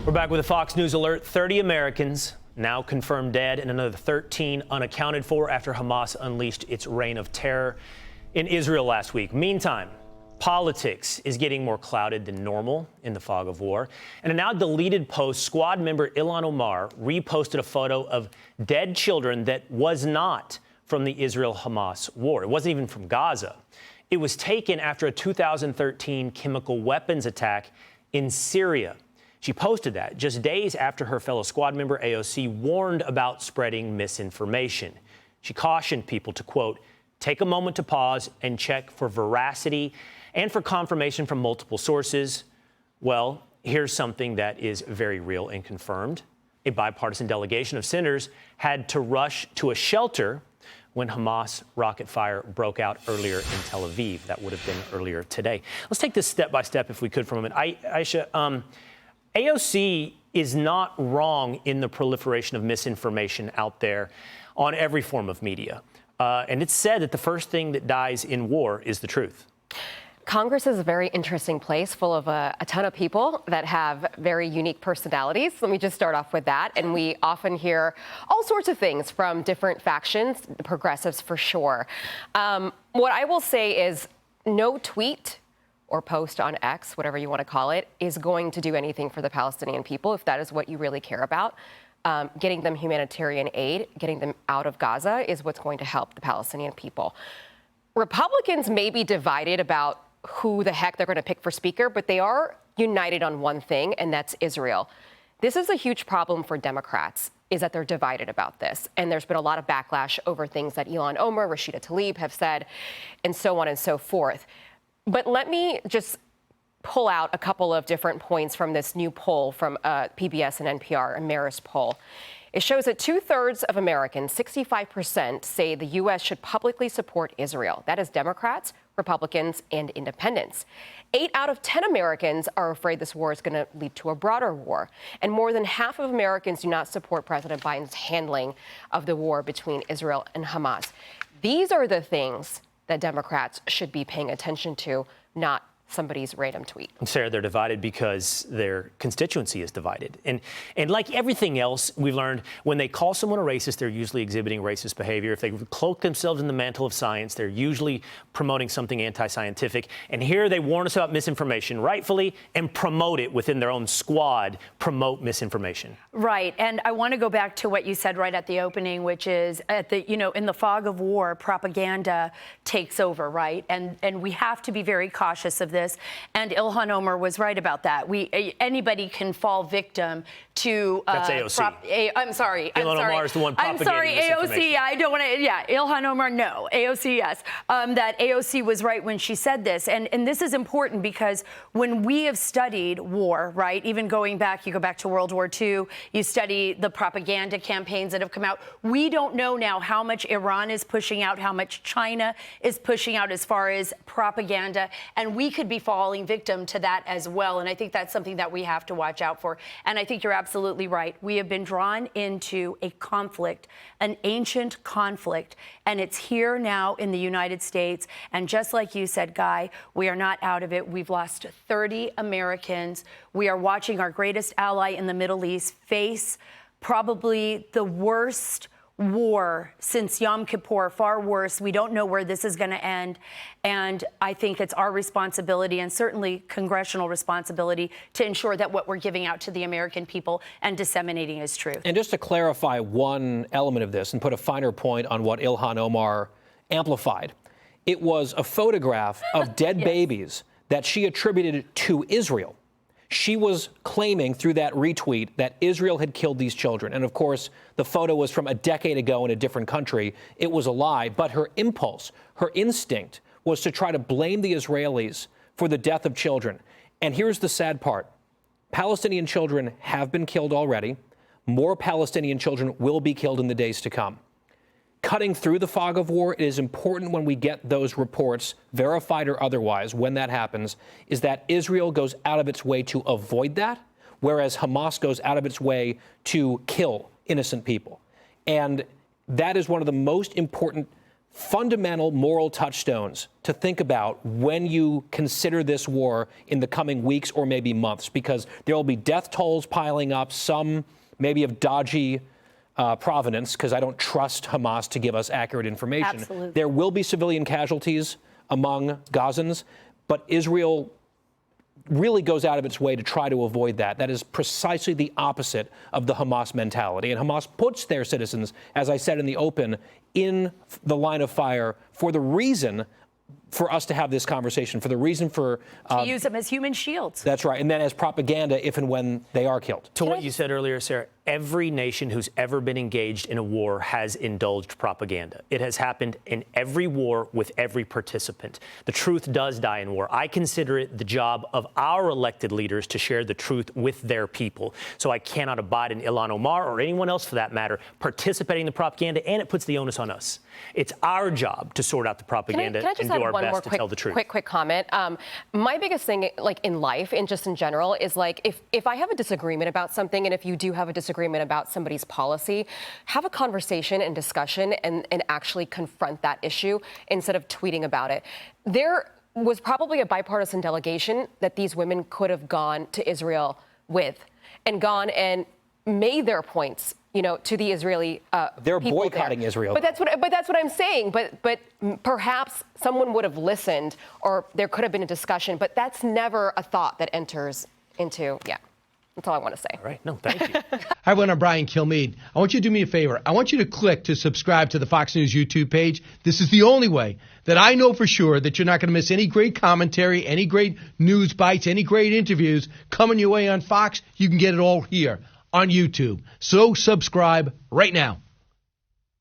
We're back with a Fox News alert. 30 Americans now confirmed dead and another 13 unaccounted for after Hamas unleashed its reign of terror in Israel last week. Meantime, politics is getting more clouded than normal in the fog of war. In a now deleted post, squad member Ilhan Omar reposted a photo of dead children that was not from the Israel-Hamas war. It wasn't even from Gaza. It was taken after a 2013 chemical weapons attack in Syria. She posted that just days after her fellow squad member AOC warned about spreading misinformation. She cautioned people to, quote, take a moment to pause and check for veracity and for confirmation from multiple sources. Well, here's something that is very real and confirmed. A bipartisan delegation of senators had to rush to a shelter when Hamas rocket fire broke out earlier in Tel Aviv. That would have been earlier today. Let's take this step by step, if we could, for a moment. Aisha, AOC is not wrong in the proliferation of misinformation out there on every form of media. And it's said that the first thing that dies in war is the truth. Congress is a very interesting place full of a ton of people that have very unique personalities. Let me just start off with that. And we often hear all sorts of things from different factions, the progressives for sure. What I will say is no tweet or post on X, whatever you want to call it, is going to do anything for the Palestinian people if that is what you really care about. Getting them humanitarian aid, getting them out of Gaza is what's going to help the Palestinian people. Republicans may be divided about who the heck they're going to pick for speaker, but they are united on one thing, and that's Israel. This is a huge problem for Democrats, is that they're divided about this. And there's been a lot of backlash over things that Ilhan Omar, Rashida Tlaib have said, and so on and so forth. But let me just pull out a couple of different points from this new poll from PBS and NPR, a Marist poll. It shows that 2/3 of Americans, 65%, say the U.S. should publicly support Israel. That is Democrats, Republicans, and independents. 8 out of 10 Americans are afraid this war is going to lead to a broader war. And more than half of Americans do not support President Biden's handling of the war between Israel and Hamas. These are the things that Democrats should be paying attention to, not somebody's random tweet. Sarah, they're divided because their constituency is divided. And like everything else, we've learned when they call someone a racist, they're usually exhibiting racist behavior. If they cloak themselves in the mantle of science, they're usually promoting something anti-scientific. And here they warn us about misinformation, rightfully, and promote it within their own squad, promote misinformation. Right. And I want to go back to what you said right at the opening, which is in the fog of war, propaganda takes over, right? And we have to be very cautious of this. And Ilhan Omar was right about that. Anybody can fall victim to that's AOC. I'm sorry. Ilhan Omar is the one propagating AOC. Yeah, I don't want to. Yeah, Ilhan Omar. No, AOC. Yes. That AOC was right when she said this, and this is important because when we have studied war, right? Even going back, you go back to World War II. You study the propaganda campaigns that have come out. We don't know now how much Iran is pushing out, how much China is pushing out as far as propaganda, and we could be falling victim to that as well. And I think that's something that we have to watch out for. And I think you're absolutely right. We have been drawn into a conflict, an ancient conflict, and it's here now in the United States. And just like you said, Guy, we are not out of it. We've lost 30 Americans. We are watching our greatest ally in the Middle East face probably the worst war since Yom Kippur, far worse. We don't know where this is going to end. And I think it's our responsibility and certainly congressional responsibility to ensure that what we're giving out to the American people and disseminating is true. And just to clarify one element of this and put a finer point on what Ilhan Omar amplified, it was a photograph of dead babies that she attributed to Israel. She was claiming through that retweet that Israel had killed these children. And of course, the photo was from a decade ago in a different country. It was a lie. But her impulse, her instinct was to try to blame the Israelis for the death of children. And here's the sad part. Palestinian children have been killed already. More Palestinian children will be killed in the days to come. Cutting through the fog of war, it is important when we get those reports, verified or otherwise, when that happens, is that Israel goes out of its way to avoid that, whereas Hamas goes out of its way to kill innocent people. And that is one of the most important fundamental moral touchstones to think about when you consider this war in the coming weeks or maybe months, because there will be death tolls piling up, some maybe of dodgy provenance, because I don't trust Hamas to give us accurate information. Absolutely. There will be civilian casualties among Gazans, but Israel really goes out of its way to try to avoid that. That is precisely the opposite of the Hamas mentality. And Hamas puts their citizens, as I said in the open, in the line of fire for the reason for us to have this conversation, for the reason for... to use them as human shields. That's right. And then as propaganda if and when they are killed. To what you said earlier, Sarah, every nation who's ever been engaged in a war has indulged propaganda. It has happened in every war with every participant. The truth does die in war. I consider it the job of our elected leaders to share the truth with their people. So I cannot abide in Ilhan Omar or anyone else for that matter participating in the propaganda, and it puts the onus on us. It's our job to sort out the propaganda and do our best to tell the truth. Quick comment. My biggest thing, like in life and just in general, is like if I have a disagreement about something, and if you do have a disagreement about somebody's policy, have a conversation and discussion and actually confront that issue instead of tweeting about it. There was probably a bipartisan delegation that these women could have gone to Israel with and gone and made their points, you know, to the Israeli They're people boycotting there. Israel. But that's what I'm saying. But perhaps someone would have listened, or there could have been a discussion. But that's never a thought that enters into. Yeah, that's all I want to say. All right. No, thank you. Hi, everyone. I'm Brian Kilmeade. I want you to do me a favor. I want you to click to subscribe to the Fox News YouTube page. This is the only way that I know for sure that you're not going to miss any great commentary, any great news bites, any great interviews coming your way on Fox. You can get it all here on YouTube. So subscribe right now.